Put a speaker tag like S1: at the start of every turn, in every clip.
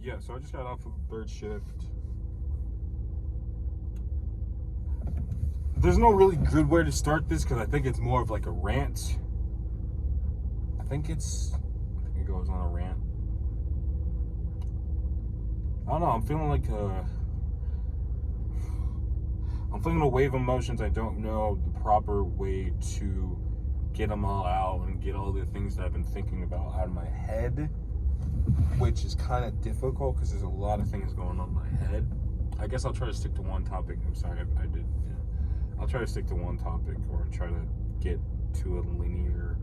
S1: Yeah, so I just got off of third shift. There's no really good way to start this because I think it's more of like a rant. I think it goes on a rant. I don't know. I'm feeling like I'm feeling a wave of emotions. I don't know the proper way to get them all out and get all the things that I've been thinking about out of my head, which is kind of difficult because there's a lot of things going on in my head. I guess I'll try to stick to one topic. I'm sorry, I did. Yeah. I'll try to stick to one topic or try to get to a linear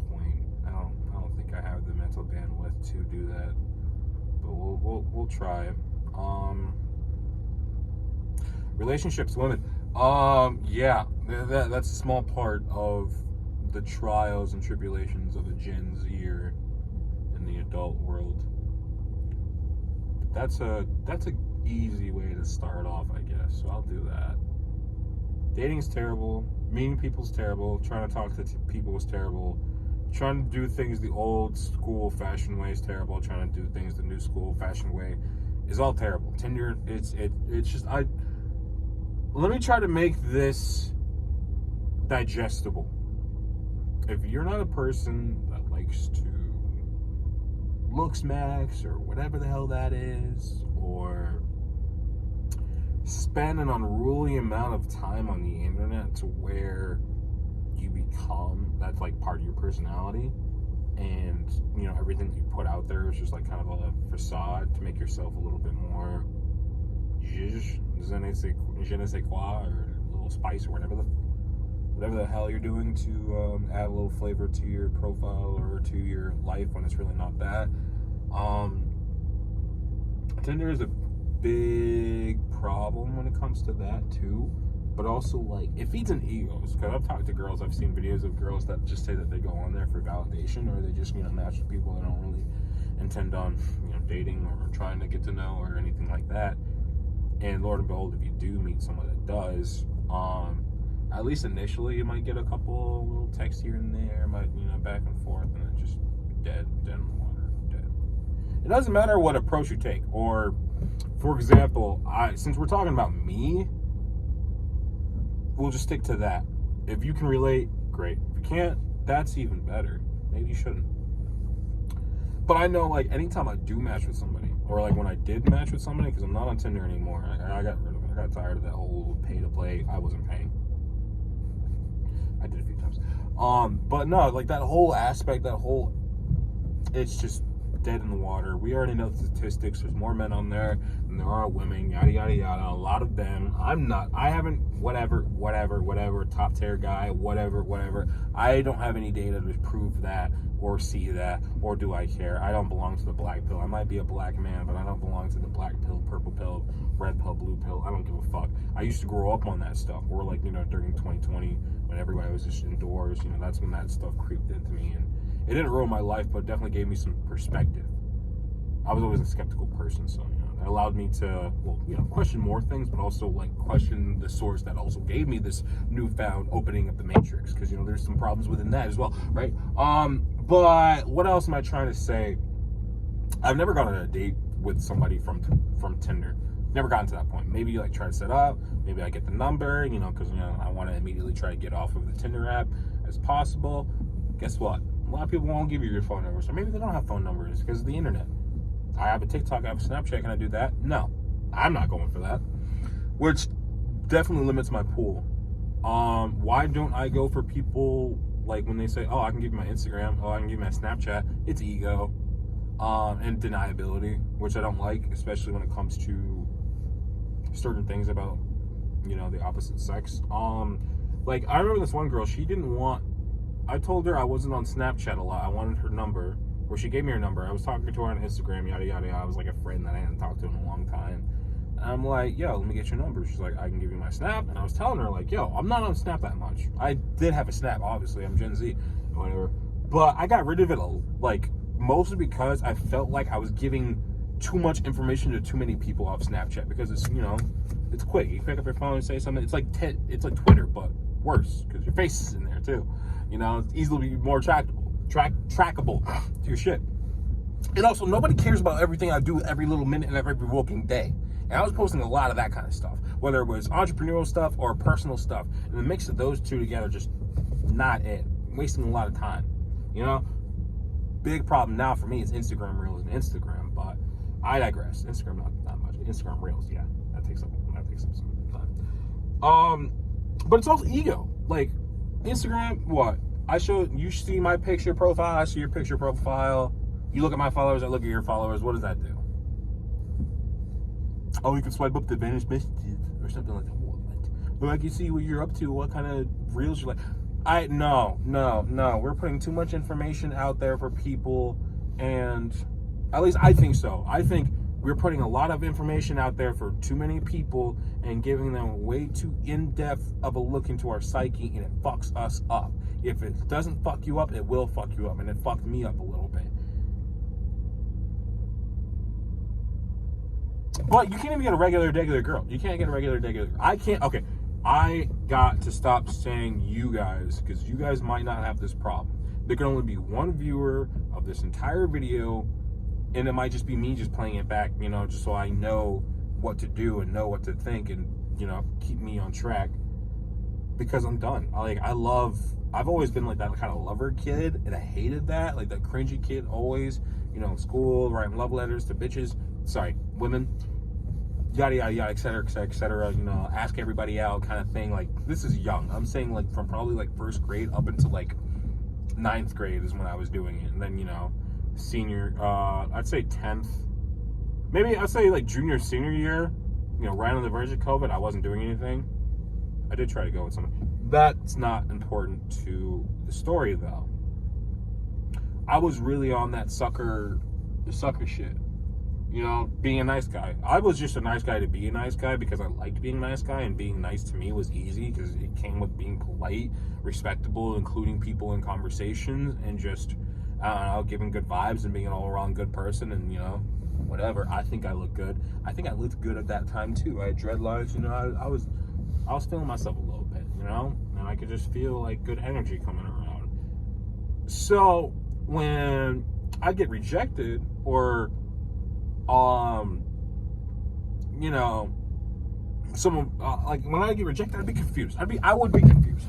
S1: point. I don't think I have the mental bandwidth to do that, but we'll try. Relationships, women. Yeah, that's a small part of the trials and tribulations of a Gen Zer in the adult world. That's a easy way to start off, I guess. So I'll do that. Dating's terrible. Meeting people's terrible. Trying to talk to people is terrible. Trying to do things the old school fashioned way is terrible. Trying to do things the new school fashioned way is all terrible. Tinder, it's just let me try to make this digestible. If you're not a person that likes to looks max or whatever the hell that is, or spend an unruly amount of time on the internet to where you become, that's like part of your personality, and everything you put out there is just like kind of a facade to make yourself a little bit more je ne sais quoi, or a little spice, or whatever the hell you're doing to add a little flavor to your profile or to your life when it's really not that. Tinder is a big problem when it comes to that too, but also like it feeds in egos. Because I've talked to girls, I've seen videos of girls that just say that they go on there for validation, or they just match with people they don't really intend on dating or trying to get to know or anything like that. And Lord and behold, if you do meet someone that does, at least initially you might get a couple little texts here and there, might back and forth, and then just dead in the water, dead. It doesn't matter what approach you take. Or, for example, since we're talking about me, we'll just stick to that. If you can relate, great. If you can't, that's even better. Maybe you shouldn't. But I know, like, anytime I do match with somebody, or like when I did match with somebody, because I'm not on Tinder anymore, I got rid of it. I got tired of that whole pay to play. I wasn't paying. I did a few times. But no, like that whole aspect, it's just dead in the water. We already know the statistics. There's more men on there than there are women, yada, yada, yada. A lot of them. I haven't, whatever, top tier guy, whatever. I don't have any data to prove that or see that, or do I care? I don't belong to the black pill. I might be a black man, but I don't belong to the black pill, purple pill, red pill, blue pill. I don't give a fuck. I used to grow up on that stuff. Or like, during 2020, when everybody was just indoors, that's when that stuff creeped into me. And it didn't ruin my life, but it definitely gave me some perspective. I was always a skeptical person, so it allowed me to, question more things, but also like question the source that also gave me this newfound opening of the matrix, because there's some problems within that as well, right? But what else am I trying to say? I've never gone on a date with somebody from Tinder. Never gotten to that point. Maybe like try to set up. Maybe I get the number, because I want to immediately try to get off of the Tinder app as possible. Guess what? A lot of people won't give you your phone numbers, or maybe they don't have phone numbers because of the internet. I have a TikTok, I have a Snapchat. Can I do that? No, I'm not going for that. Which definitely limits my pool. Why don't I go for people like when they say, "Oh, I can give you my Instagram. Oh, I can give you my Snapchat"? It's ego, and deniability, which I don't like, especially when it comes to certain things about the opposite sex. Like I remember this one girl. She didn't want. I told her I wasn't on Snapchat a lot. I wanted her number, or she gave me her number. I was talking to her on Instagram, yada, yada, yada. I was like a friend that I hadn't talked to in a long time. And I'm like, yo, let me get your number. She's like, I can give you my Snap. And I was telling her, like, yo, I'm not on Snap that much. I did have a Snap, obviously. I'm Gen Z, whatever. But I got rid of it, like, mostly because I felt like I was giving too much information to too many people off Snapchat. Because it's, it's quick. You pick up your phone and say something. It's like Twitter, but worse, because your face is in there, too. It's easily more trackable to your shit. And also, nobody cares about everything I do every little minute and every waking day. And I was posting a lot of that kind of stuff, whether it was entrepreneurial stuff or personal stuff. And the mix of those two together, just not it. Wasting a lot of time, you know? Big problem now for me is Instagram Reels and Instagram, but I digress. Instagram, not much. Instagram Reels, yeah, that takes up some time. But it's also ego. Like, Instagram, what? You see my picture profile, I see your picture profile. You look at my followers, I look at your followers. What does that do? Oh, you can swipe up the vanished messages or something like that. What? But I can see what you're up to, what kind of reels you like. No. We're putting too much information out there for people, and at least I think so. I think we're putting a lot of information out there for too many people and giving them way too in-depth of a look into our psyche, and it fucks us up. If it doesn't fuck you up, it will fuck you up, and it fucked me up a little bit. But you can't even get a regular girl. You can't get a regular girl. I can't. Okay, I got to stop saying you guys, because you guys might not have this problem. There can only be one viewer of this entire video, and it might just be me just playing it back, you know, just so I know what to do and know what to think and, you know, keep me on track, because I'm done. I've always been like that kind of lover kid, and I hated that, like that cringy kid always, you know, in school, writing love letters to women, yada, yada, yada, et cetera, you know, ask everybody out kind of thing. Like, this is young. I'm saying, like, from probably, like, first grade up until, like, 9th grade is when I was doing it. And then, you know, senior, I'd say 10th, maybe I'd say, like, junior, senior year, you know, right on the verge of COVID, I wasn't doing anything. I did try to go with someone. That's not important to the story, though. I was really on that sucker shit. You know, being a nice guy. I was just a nice guy to be a nice guy because I liked being a nice guy, and being nice to me was easy because it came with being polite, respectable, including people in conversations, and just, I don't know, giving good vibes and being an all-around good person, and, you know, whatever. I think I look good. I think I looked good at that time, too. I had dreadlocks, you know, I was feeling myself a little bit, you know, and I could just feel, like, good energy coming around. So, when I get rejected, or you know, someone, like, when I get rejected, I'd be confused. I would be confused.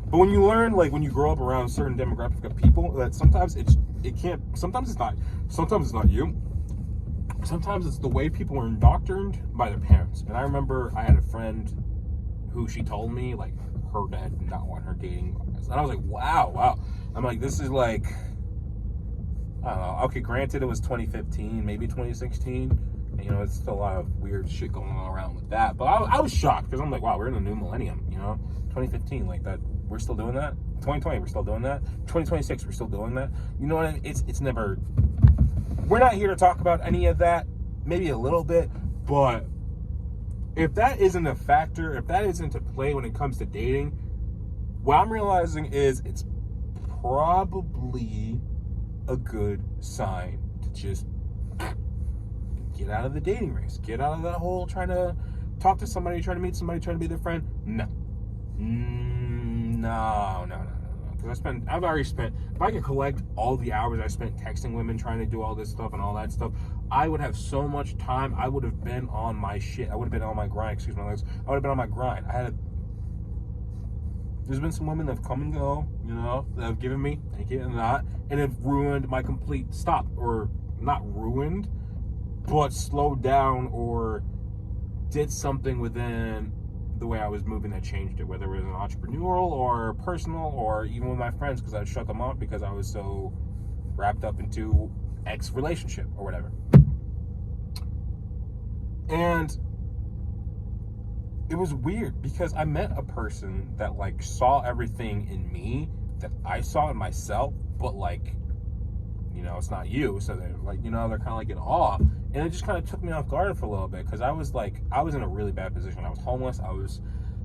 S1: But when you learn, like, when you grow up around a certain demographic of people, that sometimes sometimes it's not you. Sometimes it's the way people are indoctrined by their parents. And I remember I had a friend who, she told me, like, her dad did not want her dating. And I was like, wow. I'm like, this is like, I don't know. Okay, granted, it was 2015, maybe 2016. And, you know, it's still a lot of weird shit going on around with that. But I was shocked, because I'm like, wow, we're in a new millennium, you know? 2015, like that, we're still doing that. 2020, we're still doing that. 2026, we're still doing that. You know what I mean? It's never, we're not here to talk about any of that. Maybe a little bit, but if that isn't a factor, if that isn't a play when it comes to dating, what I'm realizing is it's probably a good sign to just get out of the dating race, get out of that whole trying to talk to somebody, trying to meet somebody, trying to be their friend. No. Because I've already spent, if I could collect all the hours I spent texting women, trying to do all this stuff and all that stuff, I would have so much time. I would have been on my shit. I would have been on my grind. Excuse my legs. I would have been on my grind. There's been some women that have come and go, you know, that have given me, thank you, and have ruined my complete stop, or not ruined, but slowed down or did something within the way I was moving that changed it, whether it was an entrepreneurial or personal, or even with my friends, because I shut them off because I was so wrapped up into ex relationship or whatever. And it was weird because I met a person that, like, saw everything in me that I saw in myself, but, like, you know, it's not you. So they're like, you know, they're kind of like in awe. And it just kind of took me off guard for a little bit, because I was in a really bad position. I was homeless. I was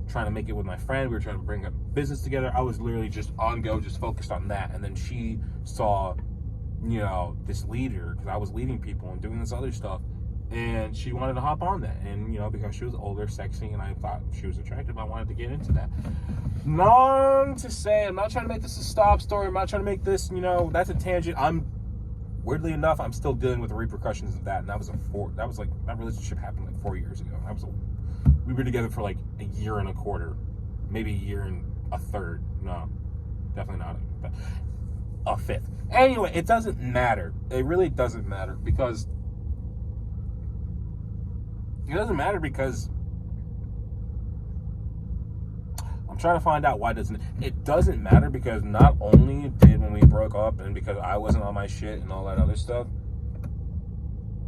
S1: trying to make it with my friend. We were trying to bring a business together. I was literally just on go, just focused on that. And then she saw, you know, this leader, because I was leading people and doing this other stuff. And she wanted to hop on that. And, you know, because she was older, sexy, and I thought she was attractive, I wanted to get into that. Long to say, I'm not trying to make this a stop story. I'm not trying to make this, you know, that's a tangent. I'm Weirdly enough, I'm still dealing with the repercussions of that, and that relationship happened like 4 years ago. We were together for like a year and a quarter, maybe a year and a third. No, definitely not a fifth. Anyway, it doesn't matter. It really doesn't matter because I'm trying to find out why it doesn't matter because not only did when we broke up and because I wasn't on my shit and all that other stuff,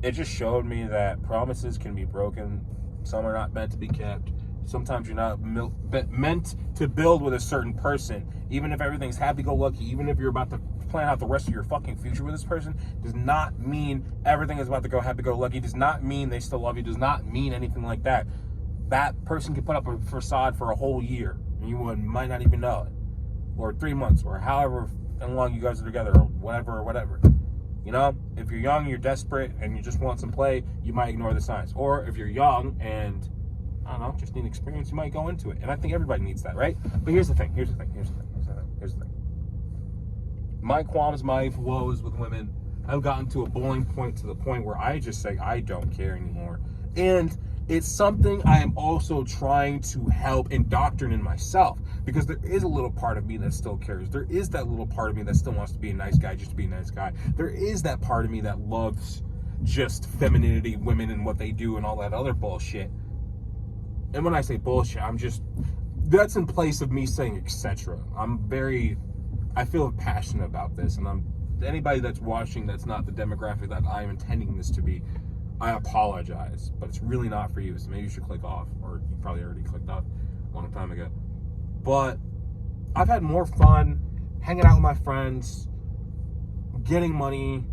S1: it just showed me that promises can be broken. Some are not meant to be kept. Sometimes you're not meant to build with a certain person. Even if everything's happy-go-lucky, even if you're about to plan out the rest of your fucking future with this person, does not mean everything is about to go happy-go-lucky. Does not mean they still love you. Does not mean anything like that. That person can put up a facade for a whole year, and you might not even know it. Or 3 months, or however long you guys are together, or whatever. You know, if you're young, you're desperate, and you just want some play, you might ignore the signs. Or if you're young and, I don't know, just need experience, you might go into it. And I think everybody needs that, right? But here's the thing. My qualms, my woes with women have gotten to a boiling point, to the point where I just say I don't care anymore. And it's something I am also trying to help indoctrinate in myself, because there is a little part of me that still cares. There is that little part of me that still wants to be a nice guy just to be a nice guy. There is that part of me that loves just femininity, women and what they do and all that other bullshit. And when I say bullshit, that's in place of me saying etc. I feel passionate about this, and anybody that's watching that's not the demographic that I'm intending this to be, I apologize, but it's really not for you, so maybe you should click off, or you probably already clicked off a long time ago. But I've had more fun hanging out with my friends, getting money,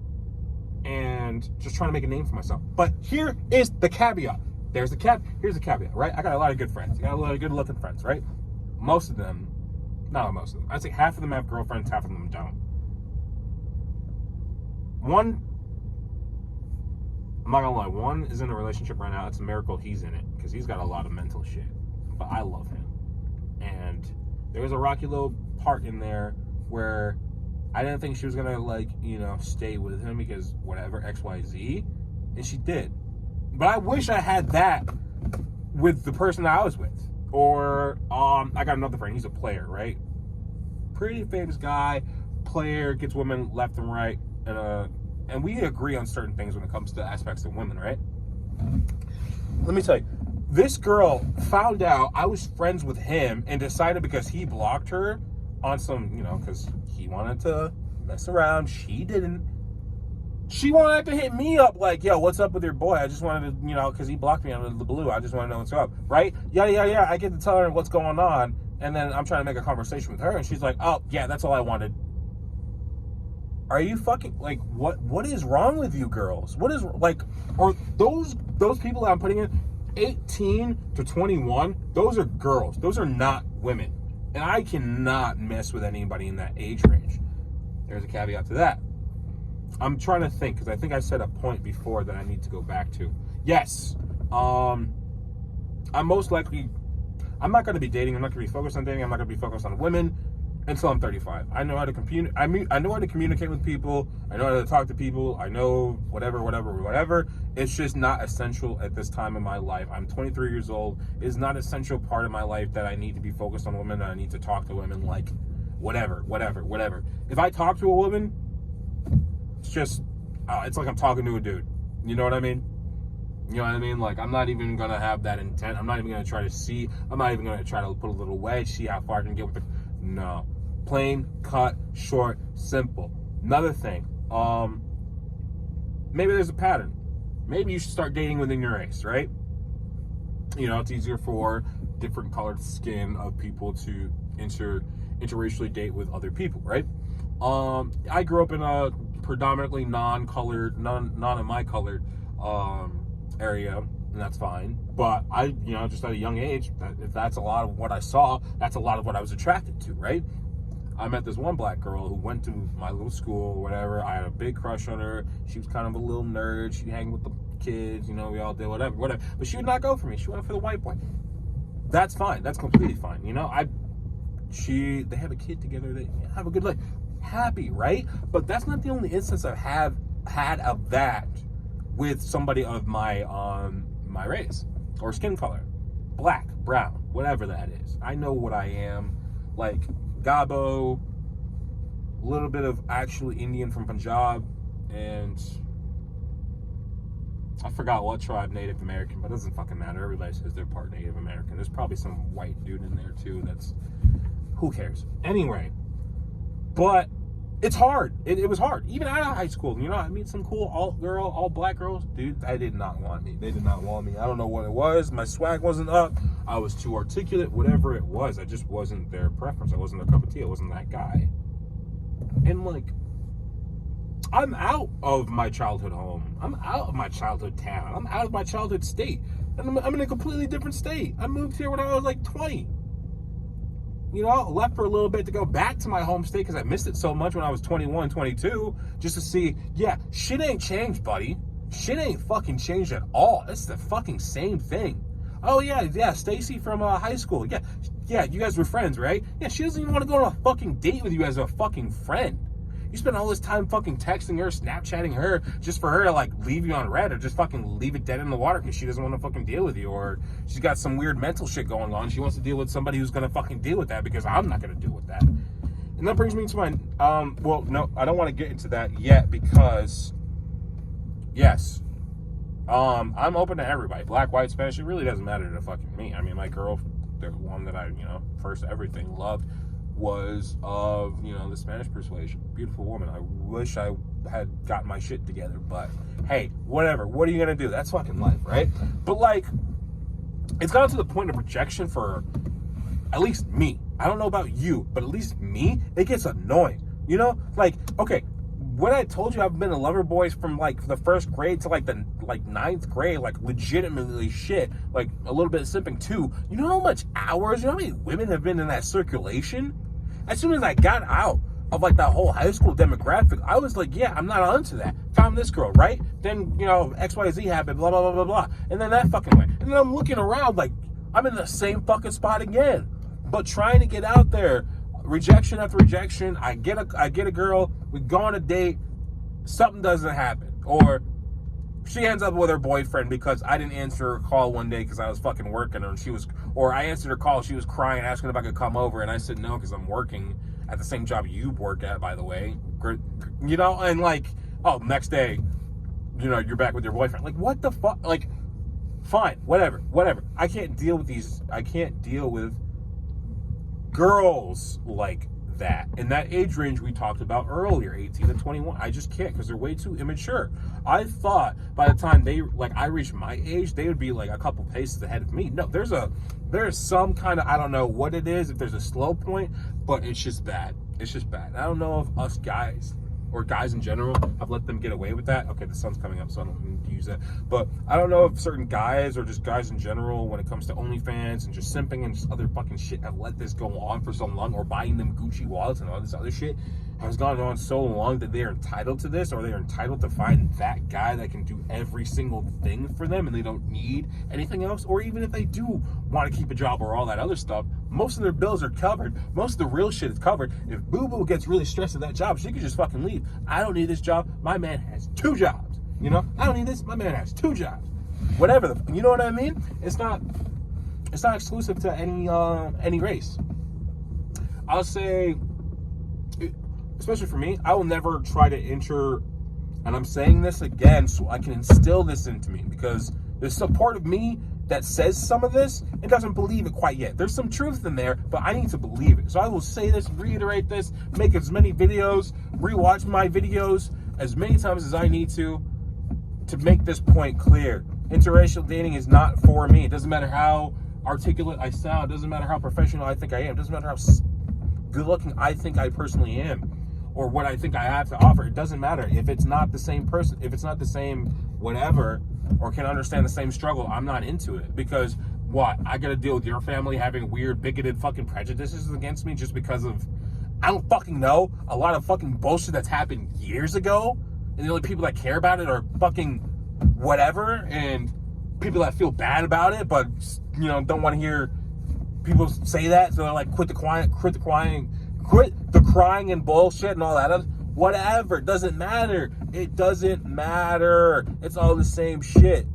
S1: and just trying to make a name for myself. But here is the caveat. Here's the caveat, right? I got a lot of good friends. I got a lot of good looking friends, right? Not most of them. I'd say half of them have girlfriends, half of them don't. I'm not gonna lie, one is in a relationship right now. It's a miracle he's in it, because he's got a lot of mental shit. But I love him. And there was a rocky little part in there where I didn't think she was gonna stay with him because whatever, XYZ. And she did. But I wish I had that with the person I was with. Or I got another friend, he's a player, right? Pretty famous guy, player, gets women left and right, and we agree on certain things when it comes to aspects of women, right? Let me tell you, this girl found out I was friends with him and decided, because he blocked her on some, because he wanted to mess around, she didn't. She wanted to hit me up like, yo, what's up with your boy? I just wanted to, because he blocked me out of the blue. I just want to know what's up, right? Yeah. I get to tell her what's going on, and then I'm trying to make a conversation with her, and she's like, oh, yeah, that's all I wanted. Are you fucking, what is wrong with you girls? What is, or those people that I'm putting in, 18 to 21, those are girls. Those are not women. And I cannot mess with anybody in that age range. There's a caveat to that. I'm trying to think, because I think I said a point before that I need to go back to. Yes. I'm not going to be dating. I'm not going to be focused on dating. I'm not going to be focused on women until I'm 35. I know how to I know how to communicate with people. I know how to talk to people. I know whatever. It's just not essential at this time in my life. I'm 23 years old. It's not an essential part of my life that I need to be focused on women, that I need to talk to women, whatever. If I talk to a woman, it's just, it's like I'm talking to a dude. You know what I mean? I'm not even going to have that intent. I'm not even going to try to see. I'm not even going to try to put a little wedge, see how far I can get with it. No. Plain, cut, short, simple. Another thing. Maybe there's a pattern. Maybe you should start dating within your race, right? It's easier for different colored skin of people to interracially date with other people, right? I grew up in a predominantly non-colored, none of my colored area, and that's fine. But I, just at a young age, if that's a lot of what I saw, that's a lot of what I was attracted to, right? I met this one black girl who went to my little school, whatever. I had a big crush on her. She was kind of a little nerd. She'd hang with the kids, we all did whatever. But she would not go for me. She went for the white boy. That's fine. That's completely fine. They have a kid together. They have a good life. Happy, right? But that's not the only instance I have had of that with somebody of my my race or skin color, black, brown, whatever that is. I know what I am, like Gabo, a little bit of actually Indian from Punjab, and I forgot what tribe, Native American, but it doesn't fucking matter. Everybody says they're part Native American. There's probably some white dude in there too. Who cares? Anyway, but it's hard. It was hard. Even out of high school, I meet some cool all black girls. Dude, they did not want me. They did not want me. I don't know what it was. My swag wasn't up. I was too articulate. Whatever it was, I just wasn't their preference. I wasn't their cup of tea. I wasn't that guy. And like, I'm out of my childhood home. I'm out of my childhood town. I'm out of my childhood state. And I'm in a completely different state. I moved here when I was like 20. Left for a little bit to go back to my home state because I missed it so much when I was 21, 22, just to see, yeah, shit ain't changed, buddy. Shit ain't fucking changed at all. It's the fucking same thing. Oh, yeah, Stacy from high school. Yeah, you guys were friends, right? Yeah, she doesn't even want to go on a fucking date with you as a fucking friend. You spend all this time fucking texting her, Snapchatting her, just for her to like leave you on red or just fucking leave it dead in the water because she doesn't want to fucking deal with you, or she's got some weird mental shit going on. She wants to deal with somebody who's gonna fucking deal with that because I'm not gonna deal with that. And that brings me to my well, no, I don't want to get into that yet because yes, I'm open to everybody, black, white, Spanish. It really doesn't matter to fucking me. I mean, my girl, the one that I first everything loved, was of the Spanish persuasion. Beautiful woman. I wish I had gotten my shit together, but hey, whatever. What are you gonna do? That's fucking life, right? But like, it's gotten to the point of rejection for at least me. I don't know about you, but at least me, it gets annoying. Like, okay, when I told you I've been a lover boy from like the first grade to like the ninth grade, like legitimately shit, like a little bit of simping too. You know how much hours, how many women have been in that circulation? As soon as I got out of like that whole high school demographic, I was like, yeah, I'm not onto that. Found this girl, right? Then, XYZ happened, blah, blah, blah, blah, blah. And then that fucking went. And then I'm looking around like I'm in the same fucking spot again. But trying to get out there, rejection after rejection. I get a girl, we go on a date, something doesn't happen. Or she ends up with her boyfriend because I didn't answer her call one day because I was fucking working, or I answered her call, she was crying, asking if I could come over, and I said no because I'm working at the same job you work at, by the way. And like, oh, next day, you're back with your boyfriend. Like, what the fuck? Like, fine, whatever. I can't deal with girls like that in that age range we talked about earlier, 18 to 21. I just can't because they're way too immature. I thought by the time I reached my age, they would be like a couple paces ahead of me. No, there's some kind of, I don't know what it is, if there's a slow point, but it's just bad. I don't know if us guys or guys in general have let them get away with that. Okay, the sun's coming up, so I don't need to use that. But I don't know if certain guys or just guys in general, when it comes to OnlyFans and just simping and just other fucking shit, have let this go on for so long, or buying them Gucci wallets and all this other shit has gone on so long that they're entitled to this, or they're entitled to find that guy that can do every single thing for them and they don't need anything else. Or even if they do want to keep a job or all that other stuff, most of their bills are covered. Most of the real shit is covered. If Boo Boo gets really stressed at that job, she could just fucking leave. I don't need this job. My man has 2 jobs. I don't need this. My man has 2 jobs. Whatever. You know what I mean? It's not exclusive to any race. I'll say, especially for me, I will never try to enter, and I'm saying this again so I can instill this into me, because there's a part of me that says some of this and doesn't believe it quite yet. There's some truth in there, but I need to believe it. So I will say this, reiterate this, make as many videos, rewatch my videos as many times as I need to make this point clear. Interracial dating is not for me. It doesn't matter how articulate I sound. It doesn't matter how professional I think I am. It doesn't matter how good looking I think I personally am, or what I think I have to offer. It doesn't matter. If it's not the same person, if it's not the same whatever, or can understand the same struggle, I'm not into it. Because what? I gotta deal with your family having weird, bigoted fucking prejudices against me just because of, I don't fucking know, a lot of fucking bullshit that's happened years ago, and the only people that care about it are fucking whatever, and people that feel bad about it, but don't want to hear people say that, so they're like, quit the crying and bullshit and all that. Whatever, it doesn't matter. It doesn't matter. It's all the same shit.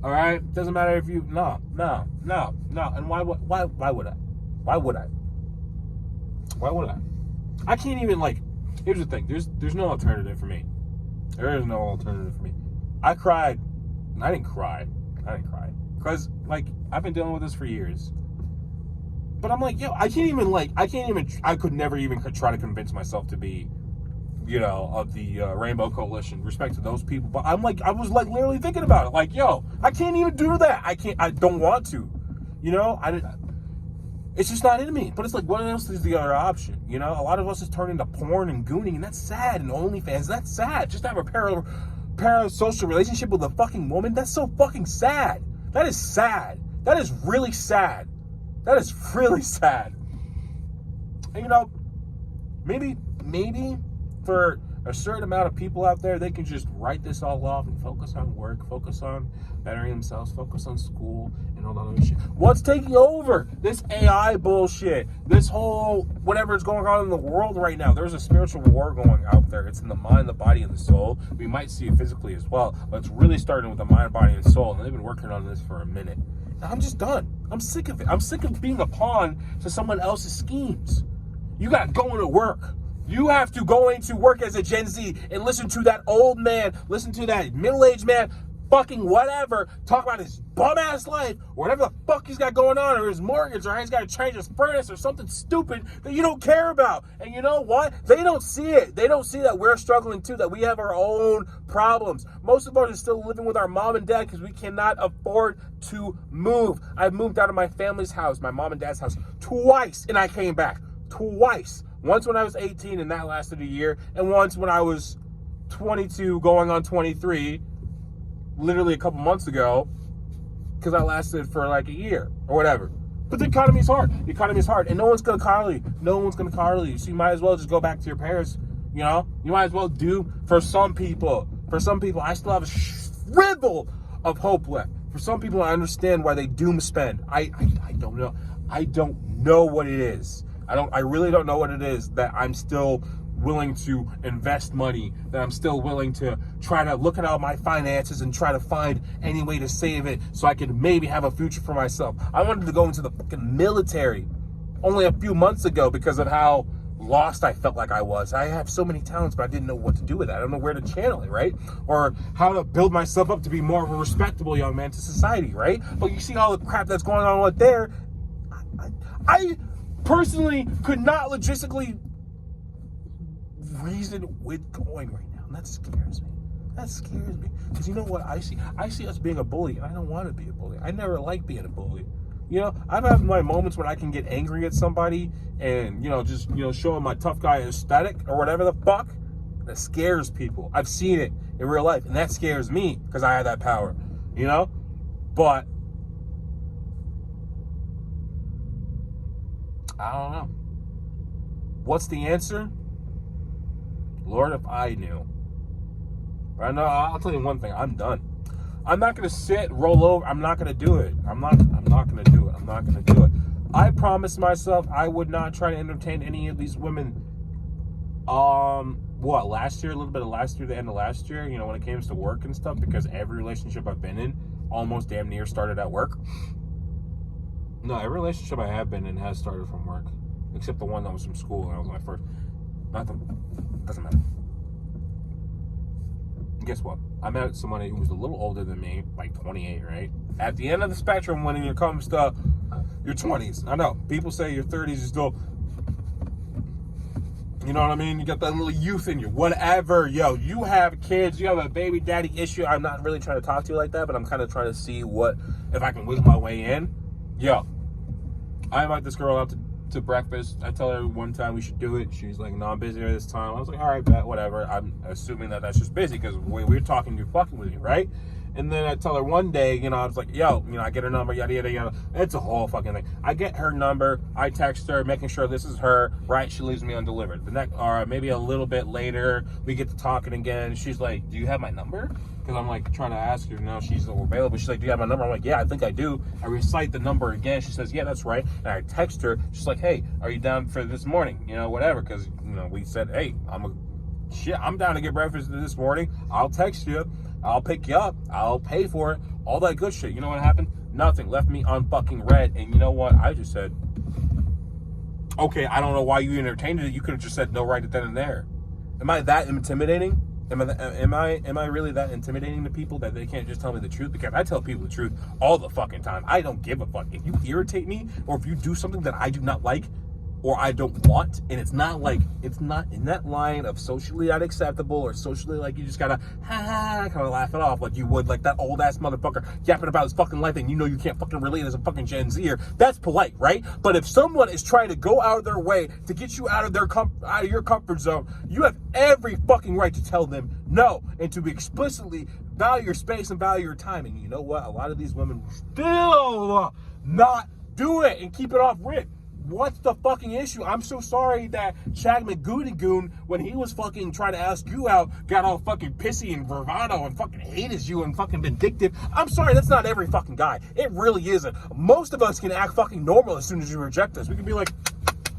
S1: All right? Doesn't matter if you... No. And why would I? Why would I? I can't even, like... Here's the thing. There's no alternative for me. There is no alternative for me. I cried. I didn't cry. Because, like, I've been dealing with this for years. But I'm like, yo, I could never even try to convince myself to be, of the Rainbow Coalition. Respect to those people. But I was literally thinking about it. Like, yo, I can't even do that. I don't want to. It's just not in me. But it's like, what else is the other option? A lot of us is turning to porn and gooning, and that's sad. And OnlyFans, that's sad. Just to have a parasocial relationship with a fucking woman, that's so fucking sad. That is sad. That is really sad. That is really sad. And, maybe for a certain amount of people out there, they can just write this all off and focus on work, focus on bettering themselves, focus on school, and all that other shit. What's taking over? This AI bullshit. This whole, whatever is going on in the world right now. There's a spiritual war going out there. It's in the mind, the body, and the soul. We might see it physically as well, but it's really starting with the mind, body, and soul, and they've been working on this for a minute. I'm just done. I'm sick of it. I'm sick of being a pawn to someone else's schemes. You got to go into work. You have to go into work as a Gen Z and listen to that old man, listen to that middle-aged man, fucking whatever, talk about his bum-ass life, or whatever the fuck he's got going on, or his mortgage, or he's got to change his furnace, or something stupid that you don't care about. And you know what? They don't see it. They don't see that we're struggling too, that we have our own problems. Most of us are still living with our mom and dad because we cannot afford to move. I've moved out of my family's house, my mom and dad's house, twice, and I came back. Twice. Once when I was 18, and that lasted a year, and once when I was 22 going on 23, literally a couple months ago, because that lasted for like a year or whatever. But the economy's hard. And no one's gonna coddle you. So you might as well just go back to your parents. You might as well do for some people. I still have a shrivel of hope left. For some people, I understand why they doom spend. I don't know. I don't know what it is. I really don't know what it is that I'm still willing to invest money, that I'm still willing to try to look at all my finances and try to find any way to save it so I can maybe have a future for myself. I wanted to go into the fucking military only a few months ago because of how lost I felt like I was. I have so many talents, but I didn't know what to do with it. I don't know where to channel it, right? Or how to build myself up to be more of a respectable young man to society, right? But you see all the crap that's going on out there. I personally could not logistically reason with going right now, and that scares me. Because you know what I see us being a bully, and I don't want to be a bully. I never like being a bully. I've had my moments when I can get angry at somebody and just showing my tough guy aesthetic or whatever the fuck. That scares people. I've seen it in real life, and that scares me because I have that power. But I don't know. What's the answer? Lord, if I knew. Right now, I'll tell you one thing. I'm done. I'm not going to sit, roll over. I'm not going to do it. I'm not going to do it. I promised myself I would not try to entertain any of these women. Last year, a little bit of last year, the end of last year, when it came to work and stuff, because every relationship I've been in almost damn near started at work. No, every relationship I have been in has started from work, except the one that was from school, and that was my first. Doesn't matter. Guess what? I met somebody who was a little older than me, like 28, right? At the end of the spectrum when it comes to your 20s. I know, people say your 30s is still, you know what I mean? You got that little youth in you, whatever. Yo, you have kids, you have a baby daddy issue. I'm not really trying to talk to you like that, but I'm kind of trying to see if I can wiggle my way in. Yo, I invite this girl out to breakfast. I tell her one time we should do it. She's like, no, I'm busy this time. I was like, all right, bet, whatever. I'm assuming that that's just busy because we're talking, you're fucking with me, right? And then I tell her one day, I was like, yo, I get her number, yada, yada, yada. It's a whole fucking thing. I get her number. I text her, making sure this is her, right? She leaves me undelivered. The next, or maybe a little bit later, we get to talking again. She's like, do you have my number? Because I'm like trying to ask her, she's available. She's like, do you have my number? I'm like, yeah, I think I do. I recite the number again. She says, yeah, that's right. And I text her. She's like, hey, are you down for this morning? Whatever. Because, we said, hey, I'm shit, I'm down to get breakfast this morning. I'll text you. I'll pick you up. I'll pay for it. All that good shit. You know what happened? Nothing. Left me on fucking red. And you know what? I just said, okay, I don't know why you entertained it. You could have just said no right then and there. Am I that intimidating? Am I really that intimidating to people that they can't just tell me the truth? Because I tell people the truth all the fucking time. I don't give a fuck. If you irritate me or if you do something that I do not like or I don't want, and it's not in that line of socially unacceptable or socially like you just gotta kind of laugh it off like you would like that old ass motherfucker yapping about his fucking life and you know you can't fucking relate as a fucking Gen Zer. That's polite, right? But if someone is trying to go out of their way to get you out of your comfort zone, you have every fucking right to tell them no and to explicitly value your space and value your time. And you know what? A lot of these women will still not do it and keep it off rip. What's the fucking issue? I'm so sorry that Shag McGoodygoon, when he was fucking trying to ask you out, got all fucking pissy and bravado and fucking hated you and fucking vindictive. I'm sorry, that's not every fucking guy. It really isn't. Most of us can act fucking normal as soon as you reject us. We can be like,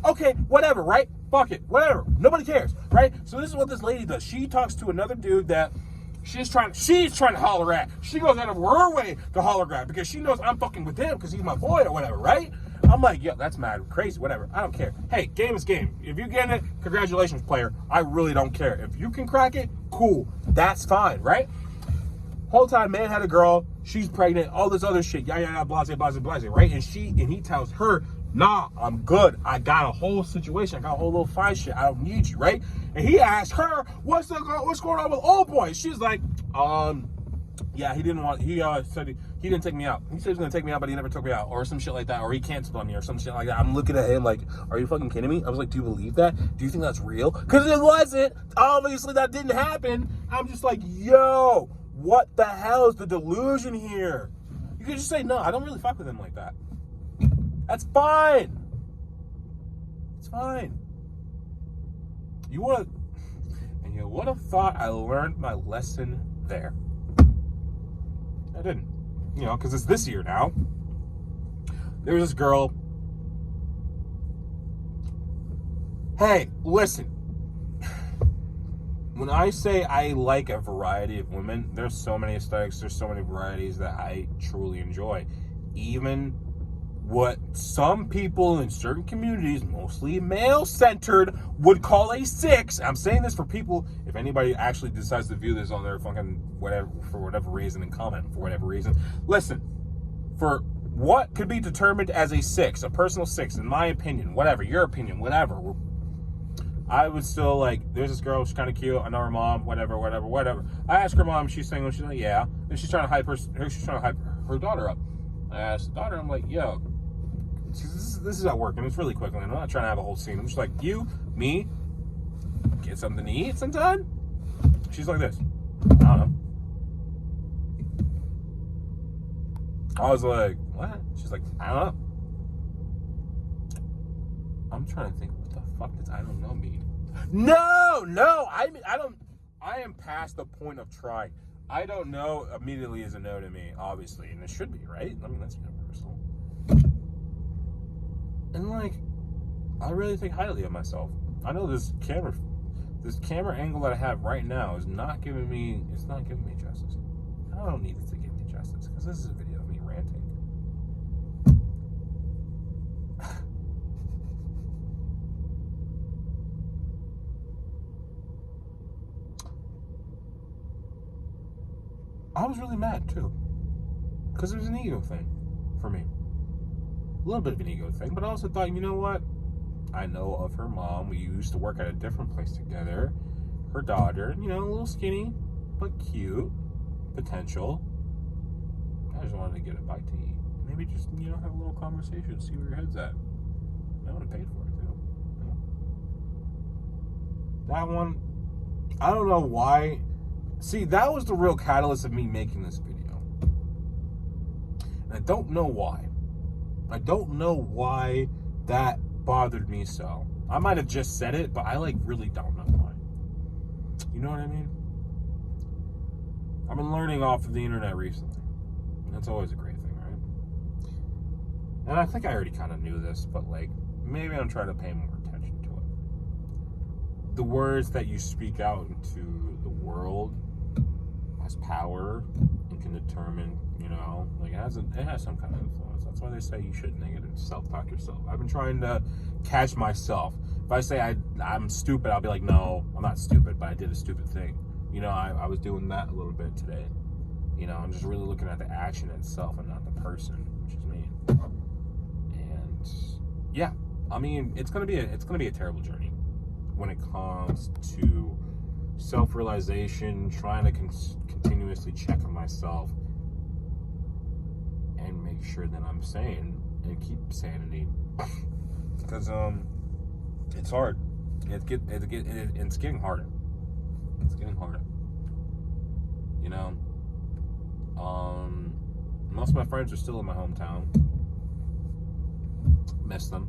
S1: okay, whatever, right? Fuck it, whatever. Nobody cares, right? So this is what this lady does. She talks to another dude that she's trying to holler at. She goes out of her way to holler at because she knows I'm fucking with him because he's my boy or whatever, right? I'm like, yo, that's mad, crazy, whatever. I don't care. Hey, game is game. If you're getting it, congratulations, player. I really don't care. If you can crack it, cool. That's fine, right? Whole time, man had a girl. She's pregnant. All this other shit. Yeah, blase, right? And he tells her, nah, I'm good. I got a whole situation. I got a whole little fine shit. I don't need you, right? And he asked her, what's going on with old boy? She's like, yeah, he said he didn't take me out. He said he was gonna take me out, but he never took me out, or some shit like that, or he canceled on me, or some shit like that. I'm looking at him like, are you fucking kidding me? I was like, do you believe that? Do you think that's real? Because it wasn't. Obviously, that didn't happen. I'm just like, yo, what the hell is the delusion here? You could just say, no, I don't really fuck with him like that. That's fine. It's fine. You would have thought I learned my lesson there. I didn't. You know, because it's this year now. There's this girl. Hey, listen. When I say I like a variety of women, there's so many aesthetics, there's so many varieties that I truly enjoy. Even what some people in certain communities, mostly male-centered, would call a 6. I'm saying this for people, if anybody actually decides to view this on their fucking whatever, for whatever reason, and comment for whatever reason. Listen, for what could be determined as a 6, a personal 6, in my opinion, whatever, your opinion, whatever, I would still like, there's this girl, she's kind of cute, I know her mom, whatever. I asked her mom, she's single, she's like, yeah, and she's trying to hype her daughter up. I asked the daughter, I'm like, yo, this is at work, and it's really quick, and I'm not trying to have a whole scene. I'm just like, you, me, get something to eat sometime? She's like this. I don't know. I was like, what? She's like, I don't know. I'm trying to think, what the fuck does I don't know mean? No, I am past the point of trying. I don't know immediately is a no to me, obviously, and it should be, right? I mean, that's universal. And like, I really think highly of myself. I know this camera angle that I have right now is not giving me justice. I don't need it to give me justice, because this is a video of me ranting. I was really mad too, because it was an ego thing for me. A little bit of an ego thing, but I also thought, you know what? I know of her mom. We used to work at a different place together. Her daughter, you know, a little skinny, but cute, potential. I just wanted to get a bite to eat. Maybe just, you know, have a little conversation, see where your head's at. I would have paid for it too. You know? That one, I don't know why. See, that was the real catalyst of me making this video. And I don't know why. I don't know why that bothered me so. I might have just said it, but I like really don't know why. You know what I mean? I've been learning off of the internet recently. That's always a great thing, right? And I think I already kind of knew this, but like, maybe I'm trying to pay more attention to the words that you speak out into the world has power and can determine, you know, like it has some kind of influence. That's why they say you shouldn't negative self-talk yourself. I've been trying to catch myself. If I say I'm stupid, I'll be like, no, I'm not stupid, but I did a stupid thing. You know, I was doing that a little bit today. You know, I'm just really looking at the action itself and not the person, which is me. And yeah, I mean, it's gonna be a terrible journey when it comes to self-realization, trying to continuously check on myself and make sure that I'm sane and keep sanity. Because it's hard. It's getting harder. It's getting harder. You know, most of my friends are still in my hometown. Miss them,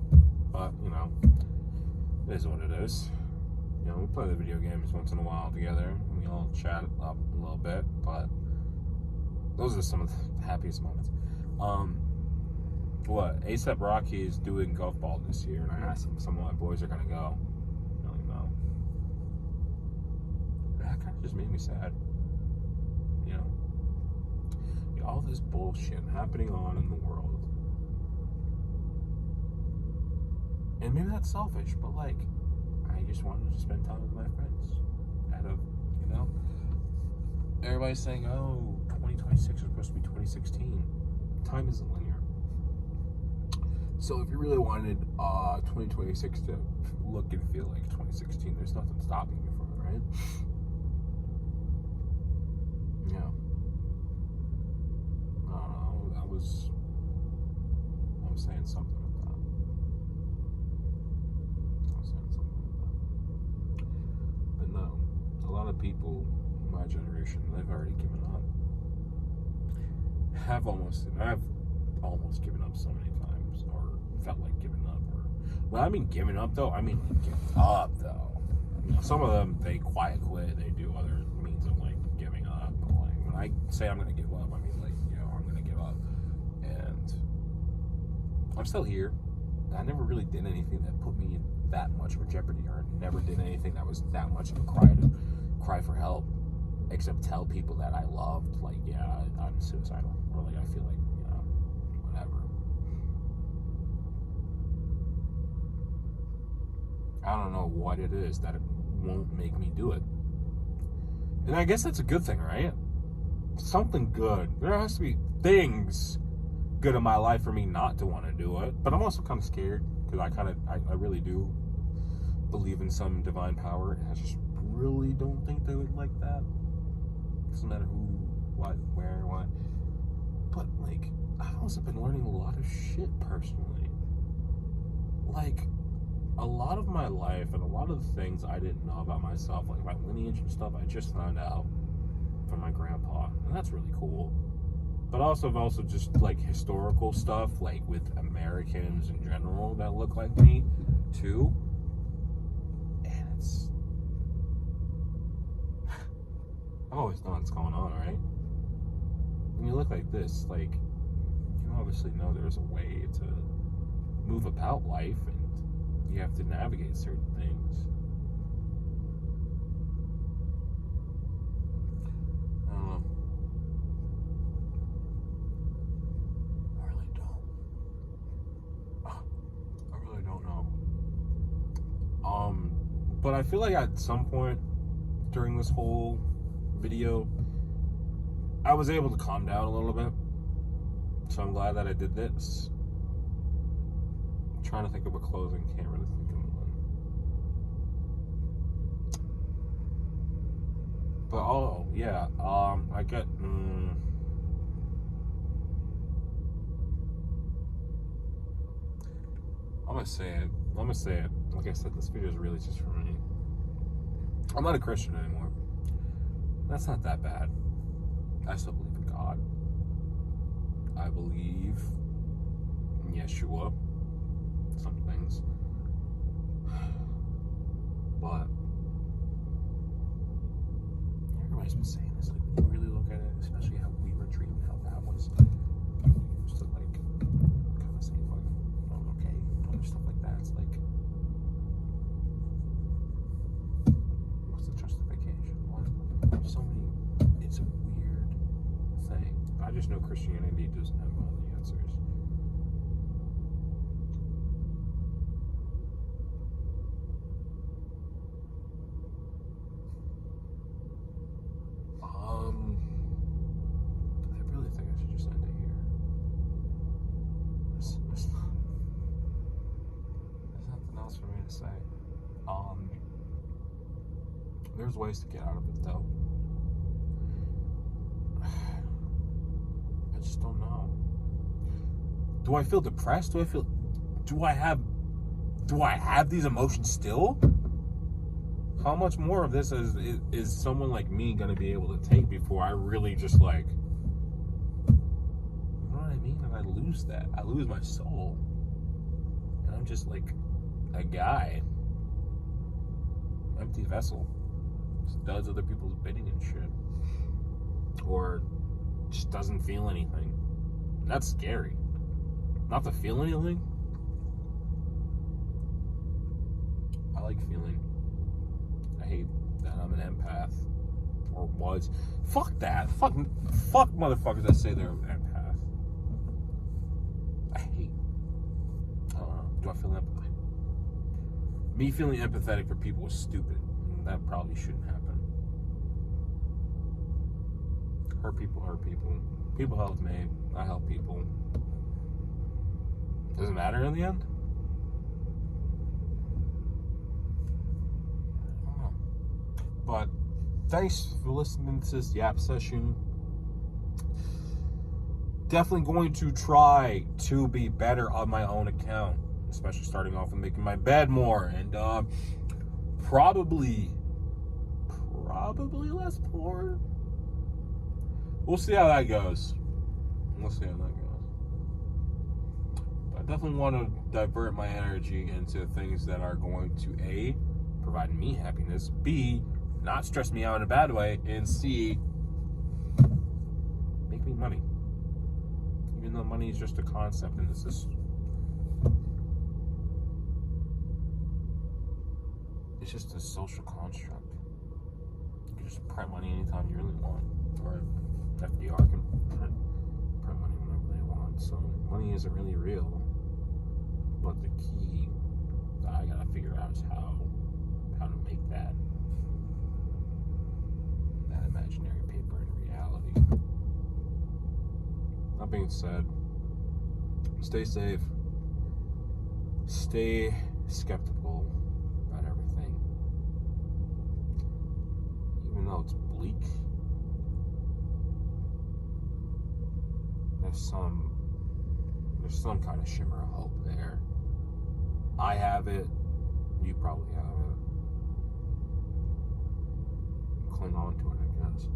S1: but you know, it is what it is. You know, we play the video games once in a while together. We all chat up a little bit, but those are some of the happiest moments. A$AP Rocky is doing golf ball this year, and I asked him if some of my boys are gonna go. I don't know. That kind of just made me sad. You know, all this bullshit happening on in the world, and maybe that's selfish, but like, I just wanted to spend time with my friends. Out of, you know, everybody's saying, oh, 2026 is supposed to be 2016. Time isn't linear. So if you really wanted 2026 to look and feel like 2016, there's nothing stopping you from it, right? Yeah. I don't know. I was saying something with that. But no, a lot of people in my generation, they've already given up. I've almost given up so many times, or felt like giving up. Or, well, I mean giving up though. I mean like giving up though. You know, some of them they quiet quit. They do other means of like giving up. But like when I say I'm gonna give up, I mean like, you know, I'm gonna give up, and I'm still here. I never really did anything that put me in that much of a jeopardy, or never did anything that was that much of a cry for help, except tell people that I loved, like, yeah, I'm suicidal, or like I feel like, you know, whatever. I don't know what it is that it won't make me do it. And I guess that's a good thing, right? Something good. There has to be things good in my life for me not to want to do it. But I'm also kind of scared, because I really do believe in some divine power. I just really don't think they would like that. Doesn't matter who, what, where, what. But like, I've also been learning a lot of shit personally. Like, a lot of my life and a lot of the things I didn't know about myself, like my lineage and stuff, I just found out from my grandpa, and that's really cool. But also, I've also just like historical stuff, like with Americans in general that look like me too. And it's, I've always known what's going on, right? When you look like this, like, you obviously know there's a way to move about life, and you have to navigate certain things. I don't know. I really don't know. But I feel like at some point during this whole video, I was able to calm down a little bit. So I'm glad that I did this. I'm trying to think of a closing. Can't really think of one. But oh yeah, I get. I'm gonna say it. Like I said, this video is really just for me. I'm not a Christian anymore. That's not that bad. I still believe in God. I believe in Yeshua. Some things. But everybody's been saying this. Like, when you really look at it, especially how we were treated, how that was used to like kind of say like, oh, okay, other stuff like that. It's like, no, Christianity doesn't have all the answers. I really think I should just end it here. There's nothing else for me to say. There's ways to get out of it, though. I just don't know. Do I feel depressed? Do I have these emotions still? How much more of this is someone like me gonna be able to take before I really just like, you know what I mean? And I lose that. I lose my soul. And I'm just like a guy. Empty vessel. Just does other people's bidding and shit. Or just doesn't feel anything. That's scary. Not to feel anything. I like feeling. I hate that I'm an empath. Or was. Fuck that. Fuck motherfuckers that say they're an empath. I hate. I don't know. Do I feel empathy? Me feeling empathetic for people is stupid. That probably shouldn't happen. Hurt people hurt people. People help me. I help people. Does it matter in the end? I don't know. But thanks for listening to this yap session. Definitely going to try to be better on my own account, especially starting off with making my bed more, and probably less porn. We'll see how that goes. But I definitely want to divert my energy into things that are going to A, provide me happiness, B, not stress me out in a bad way, and C, make me money. Even though money is just a concept and it's just a social construct. You can just print money anytime you really want. Or FDR can print money whenever they want. So money isn't really real. But the key that I gotta figure out is how to make that imaginary paper in reality. That being said, stay safe. Stay skeptical about everything. Even though it's bleak, there's some kind of shimmer of hope there. I have it. You probably have it. Cling on to it, I guess.